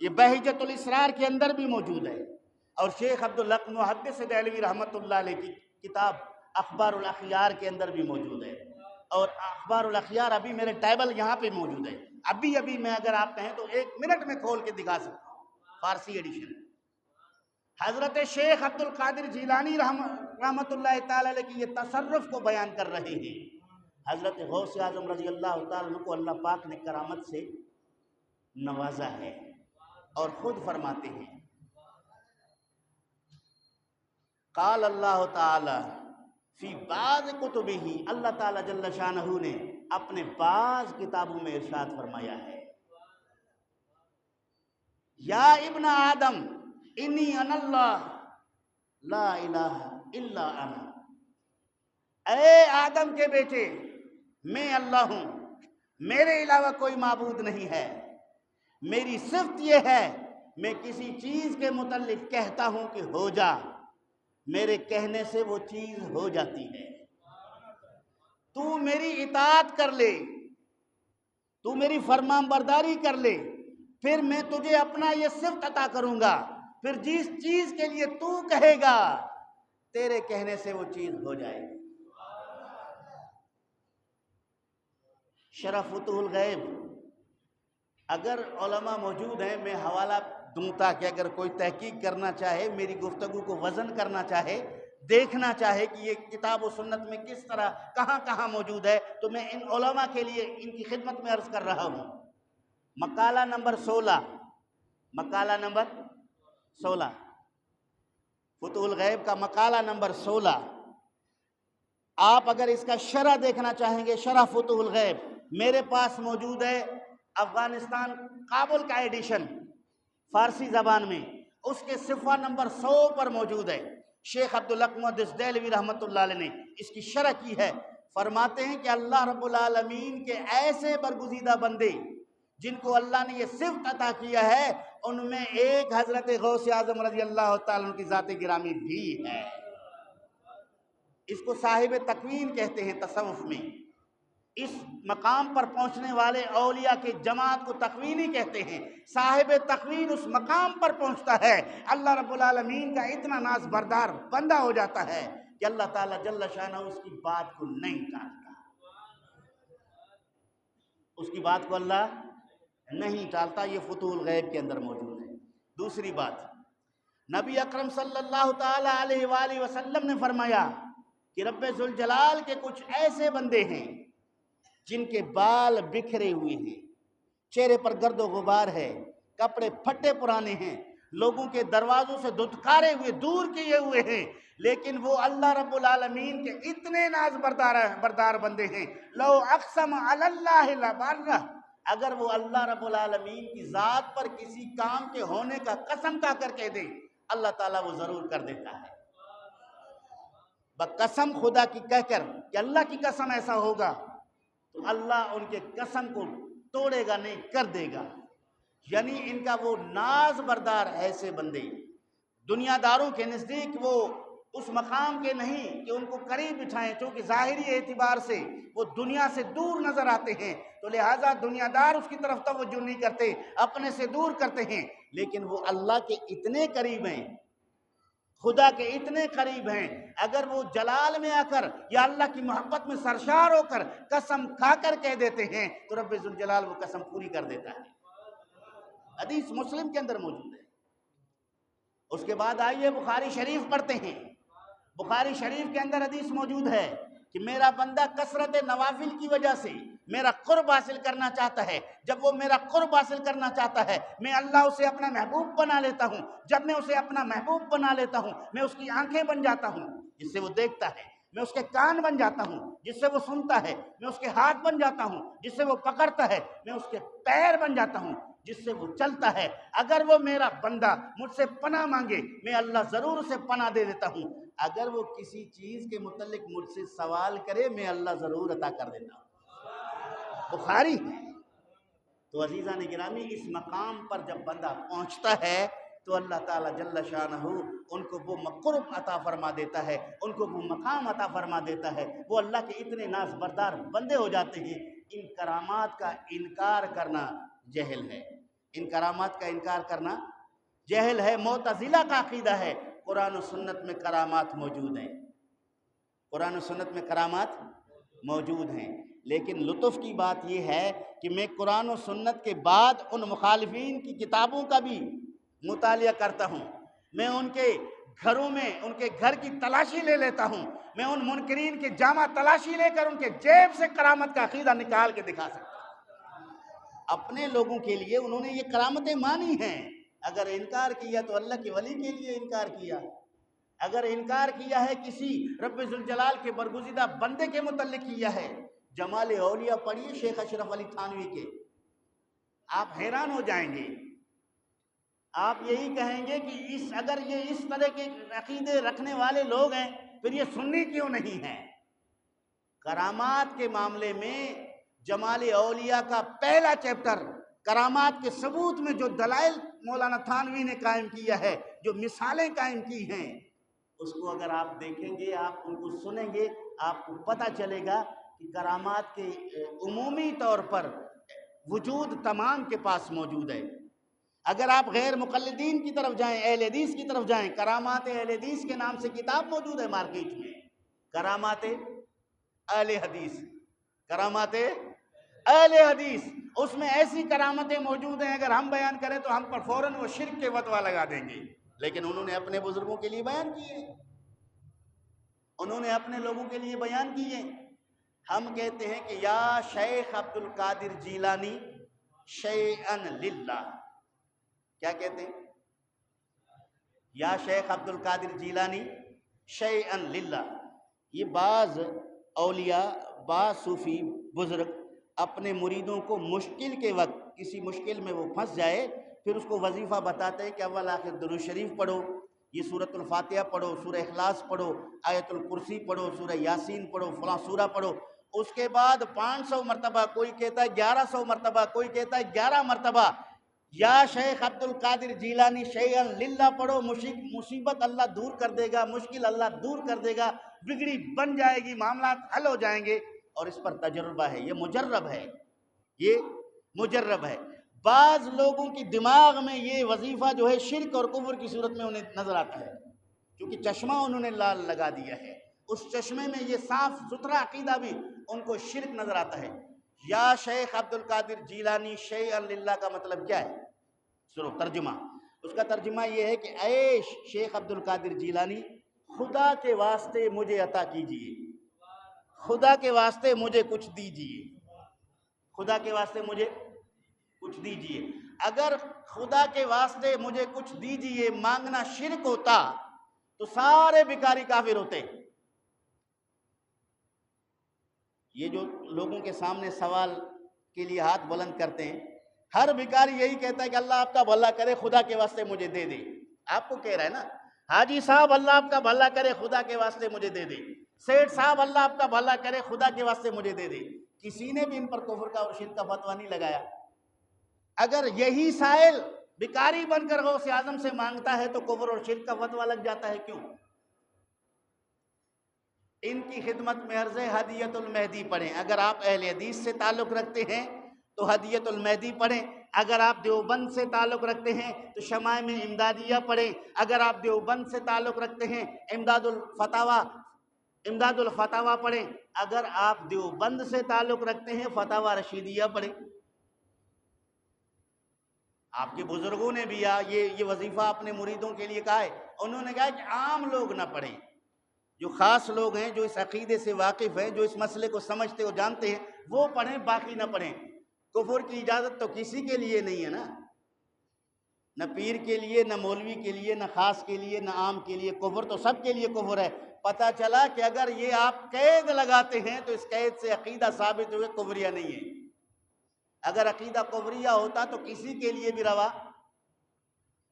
یہ بہجت الاسرار کے اندر بھی موجود ہے، اور شیخ عبدالحق محدث دہلوی رحمۃ اللہ علیہ کی کتاب اخبار الاخیار کے اندر بھی موجود ہے، اور اخبار الاخیار ابھی میرے ٹیبل یہاں پہ موجود ہے، ابھی میں اگر آپ کہیں تو 1 منٹ میں کھول کے دکھا سکتا ہوں، فارسی ایڈیشن۔ حضرت شیخ عبد القادر جیلانی رحمۃ اللہ تعالی علیہ کی یہ تصرف کو بیان کر رہے ہیں۔ حضرت غوث اعظم رضی اللہ تعالیٰ عنہ کو اللہ پاک نے کرامت سے نوازا ہے، اور خود فرماتے ہیں، قال اللہ تعالی فی بعض کتبہ، اللہ تعالیٰ جل شانہ نے اپنے بعض کتابوں میں ارشاد فرمایا ہے، یا ابن آدم انی انا اللہ لا الہ الا انا، اے آدم کے بیٹے میں اللہ ہوں، میرے علاوہ کوئی معبود نہیں ہے، میری صفت یہ ہے میں کسی چیز کے متعلق کہتا ہوں کہ ہو جا، میرے کہنے سے وہ چیز ہو جاتی ہے، تو میری اطاعت کر لے، تو میری فرمان برداری کر لے، پھر میں تجھے اپنا یہ صفت عطا کروں گا، پھر جس چیز کے لیے تو کہے گا تیرے کہنے سے وہ چیز ہو جائے گی۔ شرح فتوح الغیب، اگر علماء موجود ہیں میں حوالہ دوں تاکہ اگر کوئی تحقیق کرنا چاہے، میری گفتگو کو وزن کرنا چاہے، دیکھنا چاہے کہ یہ کتاب و سنت میں کس طرح کہاں کہاں موجود ہے، تو میں ان علماء کے لیے ان کی خدمت میں عرض کر رہا ہوں۔ مقالہ نمبر 16، مقالہ نمبر 16، فتوح الغیب کا مقالہ نمبر 16، آپ اگر اس کا شرح دیکھنا چاہیں گے، شرح فتوح الغیب میرے پاس موجود ہے، افغانستان کابل کا ایڈیشن فارسی زبان میں، اس کے صفحہ نمبر 100 پر موجود ہے۔ شیخ عبدالحق محدث دہلوی رحمۃ اللہ علیہ نے اس کی شرح کی ہے، فرماتے ہیں کہ اللہ رب العالمین کے ایسے برگزیدہ بندے جن کو اللہ نے یہ صفت عطا کیا ہے، ان میں ایک حضرت غوث اعظم رضی اللہ تعالیٰ عنہ کی ذات گرامی بھی ہے۔ اس کو صاحب تکوین کہتے ہیں تصوف میں، اس مقام پر پہنچنے والے اولیاء کے جماعت کو تکوینی کہتے ہیں۔ صاحب تکوین اس مقام پر پہنچتا ہے، اللہ رب العالمین کا اتنا ناز بردار بندہ ہو جاتا ہے کہ اللہ تعالیٰ جل شانہ اس کی بات کو نہیں ٹالتا، اس کی بات کو اللہ نہیں ٹالتا۔ یہ فتوح الغیب کے اندر موجود ہے۔ دوسری بات، نبی اکرم صلی اللہ تعالی علیہ وآلہ وسلم نے فرمایا کہ رب ذوالجلال کے کچھ ایسے بندے ہیں جن کے بال بکھرے ہوئے ہیں، چہرے پر گرد و غبار ہے، کپڑے پھٹے پرانے ہیں، لوگوں کے دروازوں سے دھتکارے ہوئے، دور کیے ہوئے ہیں، لیکن وہ اللہ رب العالمین کے اتنے ناز بردار بندے ہیں۔ لو اقسم علی اللہ لبرہ، اگر وہ اللہ رب العالمین کی ذات پر کسی کام کے ہونے کا قسم کھا کر کہہ دیں، اللہ تعالیٰ وہ ضرور کر دیتا ہے۔ بقسم خدا کی کہہ کر کہ اللہ کی قسم ایسا ہوگا تو اللہ ان کے قسم کو توڑے گا نہیں، کر دے گا۔ یعنی ان کا وہ ناز بردار ایسے بندے دنیا داروں کے نزدیک وہ اس مقام کے نہیں کہ ان کو قریب بٹھائیں، چونکہ ظاہری اعتبار سے وہ دنیا سے دور نظر آتے ہیں، تو لہٰذا دنیا دار اس کی طرف توجہ نہیں کرتے، اپنے سے دور کرتے ہیں، لیکن وہ اللہ کے اتنے قریب ہیں، خدا کے اتنے قریب ہیں، اگر وہ جلال میں آ کر یا اللہ کی محبت میں سرشار ہو کر قسم کھا کر کہہ دیتے ہیں تو رب ذوالجلال وہ قسم پوری کر دیتا ہے۔ حدیث مسلم کے اندر موجود ہے۔ اس کے بعد آئیے بخاری شریف پڑھتے ہیں۔ بخاری شریف کے اندر حدیث موجود ہے کہ میرا بندہ کثرت نوافل کی وجہ سے میرا قرب حاصل کرنا چاہتا ہے، جب وہ میرا قرب حاصل کرنا چاہتا ہے میں اللہ اسے اپنا محبوب بنا لیتا ہوں، جب میں اسے اپنا محبوب بنا لیتا ہوں میں اس کی آنکھیں بن جاتا ہوں جس سے وہ دیکھتا ہے، میں اس کے کان بن جاتا ہوں جس سے وہ سنتا ہے، میں اس کے ہاتھ بن جاتا ہوں جس سے وہ پکڑتا ہے، میں اس کے پیر بن جاتا ہوں جس سے وہ چلتا ہے۔ اگر وہ میرا بندہ مجھ سے پناہ مانگے میں اللہ ضرور اسے پناہ دے دیتا ہوں، اگر وہ کسی چیز کے متعلق مجھ سے سوال کرے میں اللہ ضرور عطا کر دیتا ہوں۔ بخاری ہے۔ تو عزیزان گرامی، اس مقام پر جب بندہ پہنچتا ہے تو اللہ تعالیٰ جل شانہ ان کو وہ قرب عطا فرما دیتا ہے، ان کو وہ مقام عطا فرما دیتا ہے، وہ اللہ کے اتنے ناز بردار بندے ہو جاتے ہیں۔ ان کرامات کا انکار کرنا جہل ہے، ان کرامات کا انکار کرنا جہل ہے۔ معتزلہ کا عقیدہ ہے قرآن و سنت میں کرامات موجود ہیں، قرآن و سنت میں کرامات موجود ہیں، لیکن لطف کی بات یہ ہے کہ میں قرآن و سنت کے بعد ان مخالفین کی کتابوں کا بھی مطالعہ کرتا ہوں، میں ان کے گھروں میں ان کے گھر کی تلاشی لے لیتا ہوں، میں ان منکرین کے جامع تلاشی لے کر ان کے جیب سے کرامت کا عقیدہ نکال کے دکھا سکتا ہوں۔ اپنے لوگوں کے لیے انہوں نے یہ کرامتیں مانی ہیں، اگر انکار کیا تو اللہ کے ولی کے لیے انکار کیا، اگر انکار کیا ہے کسی رب ذوالجلال کے برگزیدہ بندے کے متعلق کیا ہے۔ جمال اولیاء پڑھیے شیخ اشرف علی تھانوی کے، آپ حیران ہو جائیں گے، آپ یہی کہیں گے کہ اگر یہ اس طرح کے عقیدے رکھنے والے لوگ ہیں پھر یہ سنی کیوں نہیں ہیں۔ کرامات کے معاملے میں جمال اولیاء کا پہلا چیپٹر کرامات کے ثبوت میں جو دلائل مولانا تھانوی نے قائم کیا ہے، جو مثالیں قائم کی ہیں، اس کو اگر آپ دیکھیں گے، آپ ان کو سنیں گے، آپ کو پتہ چلے گا کہ کرامات کے عمومی طور پر وجود تمام کے پاس موجود ہے۔ اگر آپ غیر مقلدین کی طرف جائیں، اہل حدیث کی طرف جائیں، کرامات اہل حدیث کے نام سے کتاب موجود ہے مارکیٹ میں، کرامات اہل حدیث، کرامات اہل حدیث اس میں ایسی کرامتیں موجود ہیں، اگر ہم بیان کریں تو ہم پر فوراً وہ شرک کے فتویٰ لگا دیں گے، لیکن انہوں نے اپنے بزرگوں کے لیے بیان کیے، انہوں نے اپنے لوگوں کے لیے بیان کیے۔ ہم کہتے ہیں کہ یا شیخ عبد القادر جیلانی شیئن للہ، کیا کہتے ہیں؟ یا شیخ عبد القادر جیلانی شیئن للہ۔ یہ بعض اولیاء، بعض صوفی بزرگ اپنے مریدوں کو مشکل کے وقت، کسی مشکل میں وہ پھنس جائے، پھر اس کو وظیفہ بتاتے ہیں کہ اول آخر درود شریف پڑھو، یہ سورۃ الفاتحہ پڑھو، سورہ اخلاص پڑھو، آیت الکرسی پڑھو، سورہ یاسین پڑھو، فلاں سورہ پڑھو، اس کے بعد 500 مرتبہ، کوئی کہتا ہے 1100 مرتبہ، کوئی کہتا ہے 11 مرتبہ یا شیخ عبد القادر جیلانی شیئن للہ پڑھو، مصیبت اللہ دور کر دے گا، مشکل اللہ دور کر دے گا، بگڑی بن جائے گی، معاملات حل ہو جائیں گے۔ اور اس پر تجربہ ہے، یہ مجرب ہے، یہ مجرب ہے۔ بعض لوگوں کی دماغ میں یہ وظیفہ جو ہے شرک اور کفر کی صورت میں انہیں نظر آتا ہے، کیونکہ چشمہ انہوں نے لال لگا دیا ہے، اس چشمے میں یہ صاف ستھرا عقیدہ بھی ان کو شرک نظر آتا ہے۔ یا شیخ عبد القادر جیلانی شیئن للہ کا مطلب کیا ہے؟ سنو ترجمہ، اس کا ترجمہ یہ ہے کہ اے شیخ عبد القادر جیلانی، خدا کے واسطے مجھے عطا کیجئے، خدا کے واسطے مجھے کچھ دیجئے، خدا کے واسطے مجھے کچھ دیجئے۔ اگر خدا کے واسطے مجھے کچھ دیجئے مانگنا شرک ہوتا تو سارے بھکاری کافر ہوتے۔ یہ جو لوگوں کے سامنے سوال کے لیے ہاتھ بلند کرتے ہیں، ہر بھکاری یہی کہتا ہے کہ اللہ آپ کا بھلا کرے، خدا کے واسطے مجھے دے دے۔ آپ کو کہہ رہا ہے نا، حاجی صاحب اللہ آپ کا بھلا کرے، خدا کے واسطے مجھے دے دے، سیٹھ صاحب اللہ آپ کا بھلا کرے، خدا کے واسطے مجھے دے دے۔ کسی نے بھی ان پر کفر کا اور شرک کا فتویٰ نہیں لگایا۔ اگر یہی سائل بھکاری بن کر غوث اعظم سے مانگتا ہے تو کفر اور شرک کا فتویٰ لگ جاتا ہے، کیوں؟ ان کی خدمت میں عرض ہے ہدیۃ المہدی پڑھیں۔ اگر آپ اہل حدیث سے تعلق رکھتے ہیں تو ہدیۃ المہدی پڑھیں، اگر آپ دیوبند سے تعلق رکھتے ہیں تو شمائم امدادیہ پڑھیں، اگر آپ دیوبند سے تعلق رکھتے ہیں امداد الفتاویٰ پڑھیں، اگر آپ دیوبند سے تعلق رکھتے ہیں فتاویٰ رشیدیہ پڑھیں۔ آپ کے بزرگوں نے بھی یہ وظیفہ اپنے مریدوں کے لیے کہا ہے، انہوں نے کہا کہ عام لوگ نہ پڑھیں، جو خاص لوگ ہیں، جو اس عقیدے سے واقف ہیں، جو اس مسئلے کو سمجھتے اور جانتے ہیں، وہ پڑھیں، باقی نہ پڑھیں۔ کفر کی اجازت تو کسی کے لیے نہیں ہے نا، نہ پیر کے لیے، نہ مولوی کے لیے، نہ خاص کے لیے، نہ عام کے لیے، کفر تو سب کے لیے کفر ہے۔ پتہ چلا کہ اگر یہ آپ قید لگاتے ہیں تو اس قید سے عقیدہ ثابت ہوئے کفریہ نہیں ہے۔ اگر عقیدہ کفریہ ہوتا تو کسی کے لیے بھی روا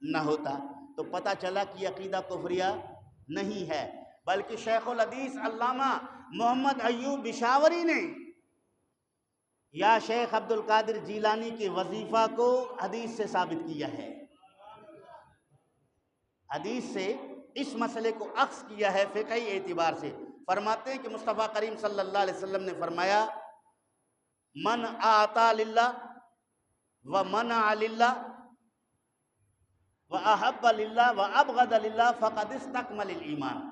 نہ ہوتا، تو پتہ چلا کہ عقیدہ کفریہ نہیں ہے، بلکہ شیخ الحدیث علامہ محمد ایوب بشاوری نے یا شیخ عبد القادر جیلانی کے وظیفہ کو حدیث سے ثابت کیا ہے، حدیث سے اس مسئلے کو اخذ کیا ہے فقہی اعتبار سے۔ فرماتے ہیں کہ مصطفیٰ کریم صلی اللہ علیہ وسلم نے فرمایا من اعطا للہ ومنع للہ واحب للہ وابغض للہ فقد استکمل الایمان۔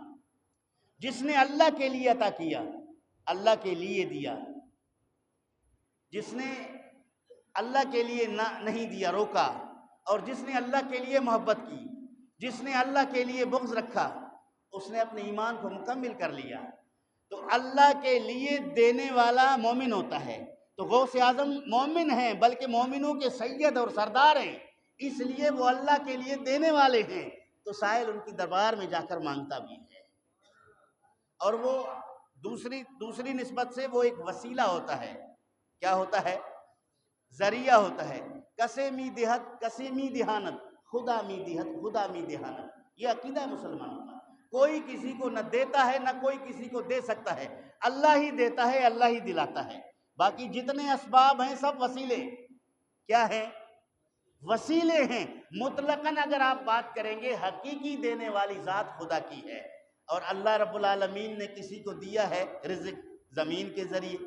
جس نے اللہ کے لیے عطا کیا، اللہ کے لیے دیا، جس نے اللہ کے لیے نہیں دیا، روکا، اور جس نے اللہ کے لیے محبت کی، جس نے اللہ کے لیے بغض رکھا، اس نے اپنے ایمان کو مکمل کر لیا۔ تو اللہ کے لیے دینے والا مومن ہوتا ہے، تو غوث اعظم مومن ہیں، بلکہ مومنوں کے سید اور سردار ہیں، اس لیے وہ اللہ کے لیے دینے والے ہیں، تو سائل ان کی دربار میں جا کر مانگتا بھی ہے۔ اور وہ دوسری نسبت سے وہ ایک وسیلہ ہوتا ہے، کیا ہوتا ہے؟ ذریعہ ہوتا ہے۔ کسے می دہت کسے می دہانت، خدا می دہت خدا می دہانت، یہ عقیدہ ہے مسلمانوں کا۔ کوئی کسی کو نہ دیتا ہے، نہ کوئی کسی کو دے سکتا ہے، اللہ ہی دیتا ہے، اللہ ہی دلاتا ہے۔ باقی جتنے اسباب ہیں سب وسیلے، کیا ہیں؟ وسیلے ہیں۔ مطلقاً اگر آپ بات کریں گے، حقیقی دینے والی ذات خدا کی ہے، اور اللہ رب العالمین نے کسی کو دیا ہے رزق زمین کے ذریعے،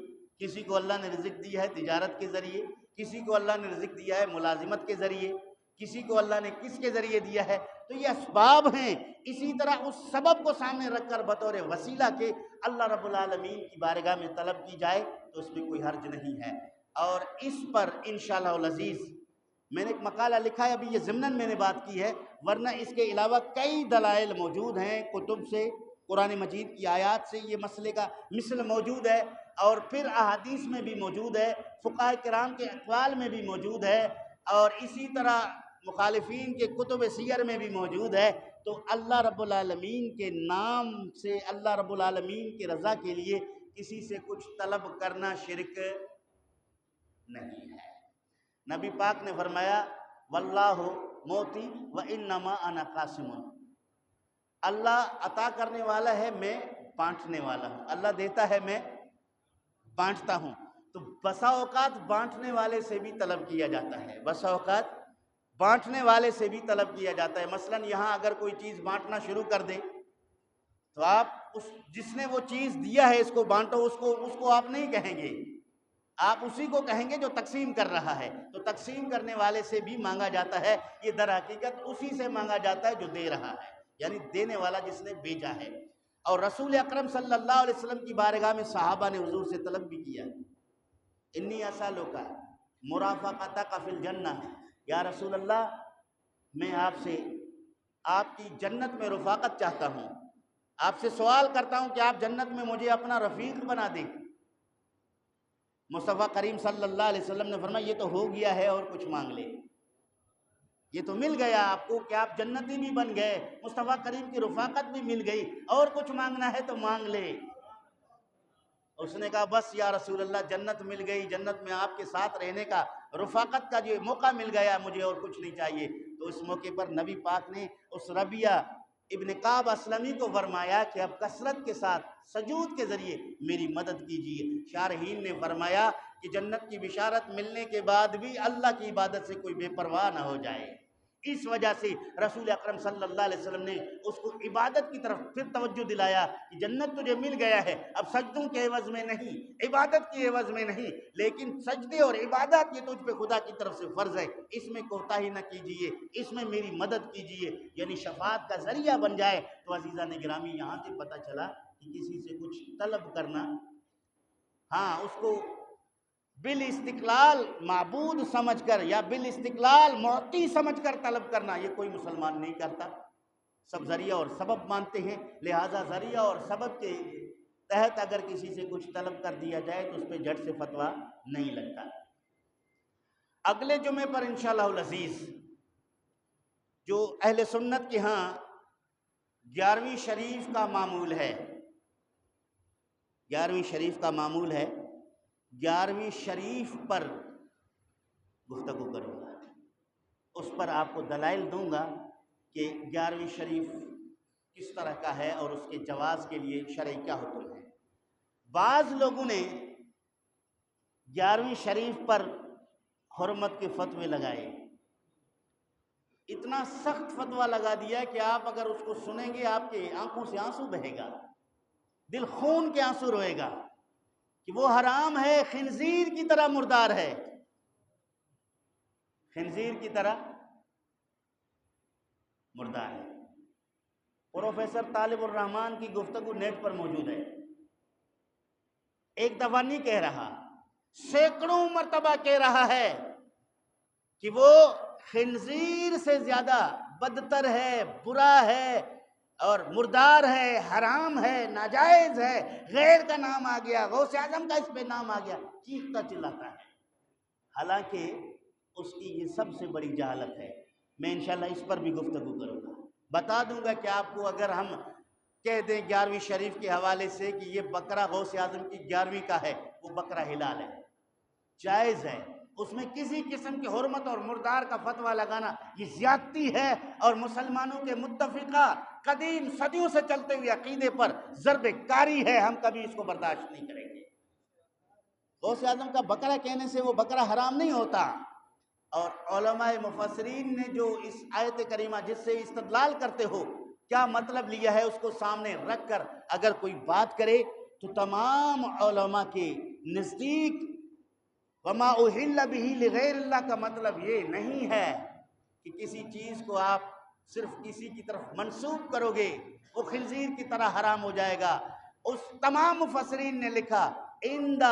کسی کو اللہ نے رزق دیا ہے تجارت کے ذریعے، کسی کو اللہ نے رزق دیا ہے ملازمت کے ذریعے، کسی کو اللہ نے کس کے ذریعے دیا ہے، تو یہ اسباب ہیں۔ اسی طرح اس سبب کو سامنے رکھ کر بطور وسیلہ کے اللہ رب العالمین کی بارگاہ میں طلب کی جائے تو اس میں کوئی حرج نہیں ہے۔ اور اس پر انشاءاللہ العزیز میں نے ایک مقالہ لکھا ہے، ابھی یہ ضمناً میں نے بات کی ہے، ورنہ اس کے علاوہ کئی دلائل موجود ہیں کتب سے، قرآن مجید کی آیات سے یہ مسئلے کا مثل موجود ہے، اور پھر احادیث میں بھی موجود ہے، فقہاء کرام کے اقوال میں بھی موجود ہے، اور اسی طرح مخالفین کے کتب سیر میں بھی موجود ہے۔ تو اللہ رب العالمین کے نام سے، اللہ رب العالمین کی رضا کے لیے کسی سے کچھ طلب کرنا شرک نہیں ہے۔ نبی پاک نے فرمایا واللہ موتی وانما انا قاسم، اللہ عطا کرنے والا ہے، میں بانٹنے والا ہوں، اللہ دیتا ہے، میں بانٹتا ہوں۔ تو بسا اوقات بانٹنے والے سے بھی طلب کیا جاتا ہے، بسا اوقات بانٹنے والے سے بھی طلب کیا جاتا ہے۔ مثلا یہاں اگر کوئی چیز بانٹنا شروع کر دے تو آپ جس نے وہ چیز دیا ہے اس کو بانٹو، اس کو آپ نہیں کہیں گے، آپ اسی کو کہیں گے جو تقسیم کر رہا ہے۔ تو تقسیم کرنے والے سے بھی مانگا جاتا ہے، یہ در حقیقت اسی سے مانگا جاتا ہے جو دے رہا ہے، یعنی دینے والا جس نے بھیجا ہے۔ اور رسول اکرم صلی اللہ علیہ وسلم کی بارگاہ میں صحابہ نے حضور سے طلب بھی کیا، انی اسالک مرافقتک فی الجنہ، یا رسول اللہ میں آپ سے آپ کی جنت میں رفاقت چاہتا ہوں، آپ سے سوال کرتا ہوں کہ آپ جنت میں مجھے اپنا رفیق بنا دیں۔ مصطفیٰ کریم صلی اللہ علیہ وسلم نے فرمایا یہ تو ہو گیا ہے، اور کچھ مانگ لے، یہ تو مل گیا آپ کو کہ آپ جنتی بھی بن گئے، مصطفیٰ کریم کی رفاقت بھی مل گئی، اور کچھ مانگنا ہے تو مانگ لے۔ اس نے کہا بس یا رسول اللہ جنت مل گئی، جنت میں آپ کے ساتھ رہنے کا، رفاقت کا جو موقع مل گیا، مجھے اور کچھ نہیں چاہیے۔ تو اس موقع پر نبی پاک نے اس ربیہ ابن کعب اسلمی کو فرمایا کہ اب کثرت کے ساتھ سجود کے ذریعے میری مدد کیجیے۔ شارحین نے فرمایا کہ جنت کی بشارت ملنے کے بعد بھی اللہ کی عبادت سے کوئی بے پرواہ نہ ہو جائے، اس وجہ سے رسول اکرم صلی اللہ علیہ وسلم نے اس کو عبادت کی طرف پھر توجہ دلایا کہ جنت تجھے مل گیا ہے، اب سجدوں کے عوض میں نہیں، عبادت کے عوض میں نہیں، لیکن سجدے اور عبادت یہ تجھ پہ خدا کی طرف سے فرض ہے، اس میں کوتاہی نہ کیجیے، اس میں میری مدد کیجیے، یعنی شفاعت کا ذریعہ بن جائے۔ تو عزیزان گرامی یہاں سے پتہ چلا کہ کسی سے کچھ طلب کرنا، ہاں اس کو بالاستقلال معبود سمجھ کر یا بالاستقلال معطی سمجھ کر طلب کرنا، یہ کوئی مسلمان نہیں کرتا۔ سب ذریعہ اور سبب مانتے ہیں، لہٰذا ذریعہ اور سبب کے تحت اگر کسی سے کچھ طلب کر دیا جائے تو اس پہ جھٹ سے فتویٰ نہیں لگتا۔ اگلے جمعے پر انشاءاللہ العزیز جو اہل سنت کے ہاں 11ویں شریف کا معمول ہے، 11ویں شریف کا معمول ہے، 11ویں شریف پر گفتگو کروں گا، اس پر آپ کو دلائل دوں گا کہ 11ویں شریف کس طرح کا ہے اور اس کے جواز کے لیے شرعی کیا حکم ہے۔ بعض لوگوں نے 11ویں شریف پر حرمت کے فتوے لگائے، اتنا سخت فتویٰ لگا دیا کہ آپ اگر اس کو سنیں گے آپ کے آنکھوں سے آنسو بہے گا، دل خون کے آنسو روئے گا کہ وہ حرام ہے، خنزیر کی طرح مردار ہے، خنزیر کی طرح مردار ہے۔ پروفیسر طالب الرحمن کی گفتگو نیٹ پر موجود ہے، ایک دفعہ نہیں کہہ رہا، سینکڑوں مرتبہ کہہ رہا ہے کہ وہ خنزیر سے زیادہ بدتر ہے، برا ہے اور مردار ہے، حرام ہے، ناجائز ہے، غیر کا نام آ گیا، غوث اعظم کا اس پہ نام آ گیا، چیختا چلاتا ہے، حالانکہ اس کی یہ سب سے بڑی جہالت ہے۔ میں انشاءاللہ اس پر بھی گفتگو کروں گا، بتا دوں گا کہ آپ کو اگر ہم کہہ دیں 11ویں شریف کے حوالے سے کہ یہ بکرا غوث اعظم کی 11ویں کا ہے، وہ بکرا حلال ہے، جائز ہے، اس میں کسی قسم کی حرمت اور مردار کا فتویٰ لگانا یہ زیادتی ہے، اور مسلمانوں کے متفقہ قدیم صدیوں سے چلتے ہوئے عقیدے پر ضرب کاری ہے، ہم کبھی اس کو برداشت نہیں کریں گے۔ غوث اعظم کا بکرا کہنے سے وہ بکرا حرام نہیں ہوتا، اور علماء مفسرین نے جو اس آیت کریمہ جس سے استدلال کرتے ہو کیا مطلب لیا ہے اس کو سامنے رکھ کر اگر کوئی بات کرے تو تمام علماء کے نزدیک وما احل بہ لغیر اللہ کا مطلب یہ نہیں ہے کہ کسی چیز کو آپ صرف کسی کی طرف منسوب کرو گے وہ خنزیر کی طرح حرام ہو جائے گا۔ اس تمام مفسرین نے لکھا عند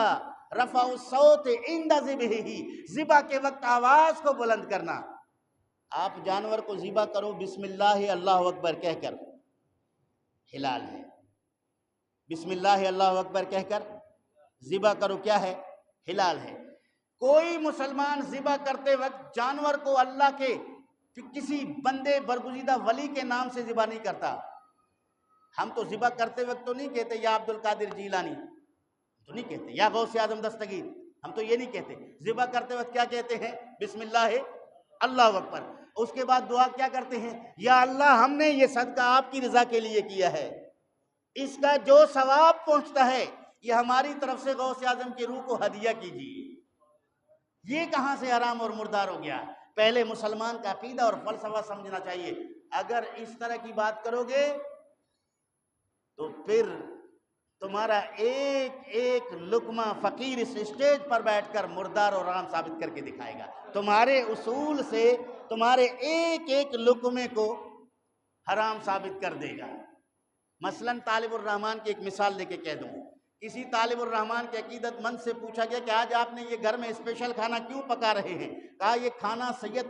رفع الصوت عند ذبحہ، ذبح کے وقت آواز کو بلند کرنا۔ آپ جانور کو ذبح کرو بسم اللہ اللہ اکبر کہہ کر، حلال ہے۔ بسم اللہ اللہ اکبر کہہ کر ذبح کرو، کیا ہے؟ حلال ہے۔ کوئی مسلمان ذبح کرتے وقت جانور کو اللہ کے کسی بندے برگزیدہ ولی کے نام سے ذبح نہیں کرتا۔ ہم تو ذبح کرتے وقت تو نہیں کہتے یا عبد القادر جیلانی، تو نہیں کہتے، یا غوث اعظم دستگیر، ہم تو یہ نہیں کہتے۔ ذبح کرتے وقت کیا کہتے ہیں؟ بسم اللہ اللہ اکبر۔ اس کے بعد دعا کیا کرتے ہیں؟ یا اللہ ہم نے یہ صدقہ آپ کی رضا کے لیے کیا ہے، اس کا جو ثواب پہنچتا ہے یہ ہماری طرف سے غوث اعظم کی روح کو ہدیہ کیجیے۔ یہ کہاں سے حرام اور مردار ہو گیا؟ پہلے مسلمان کا عقیدہ اور فلسفہ سمجھنا چاہیے۔ اگر اس طرح کی بات کرو گے تو پھر تمہارا ایک ایک لقمہ فقیر اس اسٹیج پر بیٹھ کر مردار اور حرام ثابت کر کے دکھائے گا۔ تمہارے اصول سے تمہارے ایک ایک لقمے کو حرام ثابت کر دے گا۔ مثلاً طالب الرحمن کی ایک مثال لے کے کہہ دوں، کسی طالب الرحمن کے عقیدت مند سے پوچھا گیا کہ آج آپ نے یہ گھر میں اسپیشل کھانا کیوں پکا رہے ہیں؟ کہا یہ کھانا سید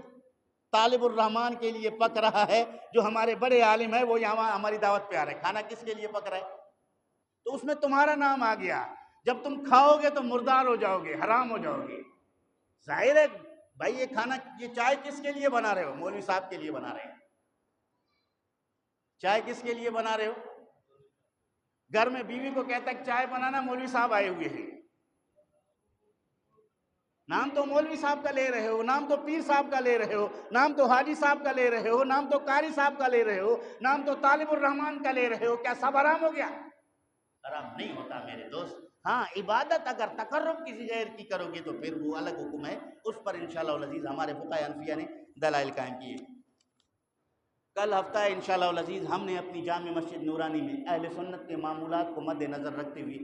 طالب الرحمن کے لیے پک رہا ہے، جو ہمارے بڑے عالم ہیں وہ یہاں ہماری دعوت پہ آ رہے ہیں۔ کھانا کس کے لیے پک رہا ہے؟ تو اس میں تمہارا نام آ گیا۔ جب تم کھاؤ گے تو مردار ہو جاؤ گے، حرام ہو جاؤ گے۔ ظاہر ہے بھائی یہ کھانا، یہ چائے کس کے لیے بنا رہے ہو؟ مولوی صاحب کے لیے بنا رہے ہیں۔ چائے کس کے لیے بنا رہے ہو؟ گھر میں بیوی کو کہتا ہے کہ چائے بنانا، مولوی صاحب آئے ہوئے ہیں۔ نام تو مولوی صاحب کا لے رہے ہو، نام تو پیر صاحب کا لے رہے ہو، نام تو حاجی صاحب کا لے رہے ہو، نام تو قاری صاحب کا لے رہے ہو، نام تو طالب الرحمن کا لے رہے ہو۔ کیا سب حرام ہو گیا؟ حرام نہیں ہوتا میرے دوست۔ ہاں عبادت اگر تقرب کسی غیر کی کرو گے تو پھر وہ الگ حکم ہے، اس پر انشاءاللہ العزیز ہمارے فقہ حنفیہ نے دلائل قائم کیے۔ کل ہفتہ انشاءاللہ العزیز ہم نے اپنی جامع مسجد نورانی میں اہل سنت کے معمولات کو مد نظر رکھتے ہوئے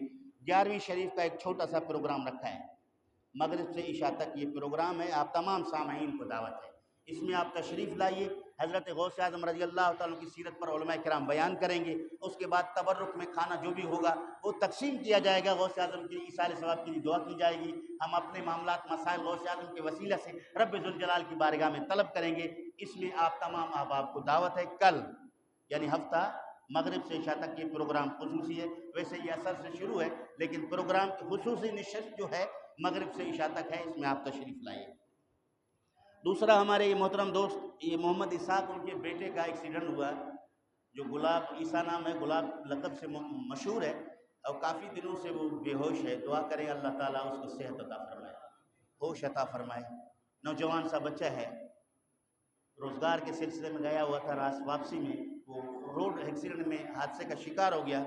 11ویں شریف کا ایک چھوٹا سا پروگرام رکھا ہے۔ مغرب سے عشاء تک یہ پروگرام ہے، آپ تمام سامعین کو دعوت ہے، اس میں آپ تشریف لائیے۔ حضرت غوث اعظم رضی اللہ تعالیٰ کی سیرت پر علماء کرام بیان کریں گے، اس کے بعد تبرک میں کھانا جو بھی ہوگا وہ تقسیم کیا جائے گا، غوث اعظم کی ایصال ثواب کے لیے دعا کی جائے گی۔ ہم اپنے معاملات مسائل غوث اعظم کے وسیلہ سے رب ذوالجلال کی بارگاہ میں طلب کریں گے، اس لیے آپ تمام احباب کو دعوت ہے۔ کل یعنی ہفتہ مغرب سے عشاء تک یہ پروگرام خصوصی ہے، ویسے یہ اثر سے شروع ہے لیکن پروگرام کی خصوصی نشست جو ہے مغرب سے عشاء تک ہے، اس میں آپ تشریف لائیے۔ دوسرا ہمارے یہ محترم دوست یہ محمد اسحاق، ان کے بیٹے کا ایکسیڈنٹ ہوا، جو گلاب عیسیٰ نام ہے، گلاب لقب سے مشہور ہے اور کافی دنوں سے وہ بے ہوش ہے۔ دعا کریں اللہ تعالیٰ اس کو صحت عطا فرمائے، ہوش عطا فرمائے۔ نوجوان سا بچہ ہے، روزگار کے سلسلے میں گیا ہوا تھا، واپسی میں وہ روڈ ایکسیڈنٹ میں حادثے کا شکار ہو گیا۔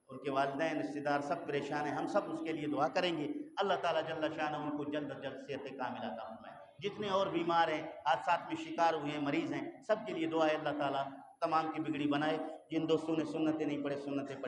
ان کے والدین رشتہ دار سب پریشان ہیں، ہم سب اس کے لیے دعا کریں گے، اللہ تعالیٰ جل شانہ ان کو جلد از جلد صحت کاملہ عطا فرمائے۔ جتنے اور بیمار ہیں، حادثات میں شکار ہوئے ہیں، مریض ہیں، سب کے لیے دعا ہے اللہ تعالیٰ تمام کی بگڑی بنائے۔ جن دوستوں نے سنتیں نہیں پڑھے سنتیں پڑھے۔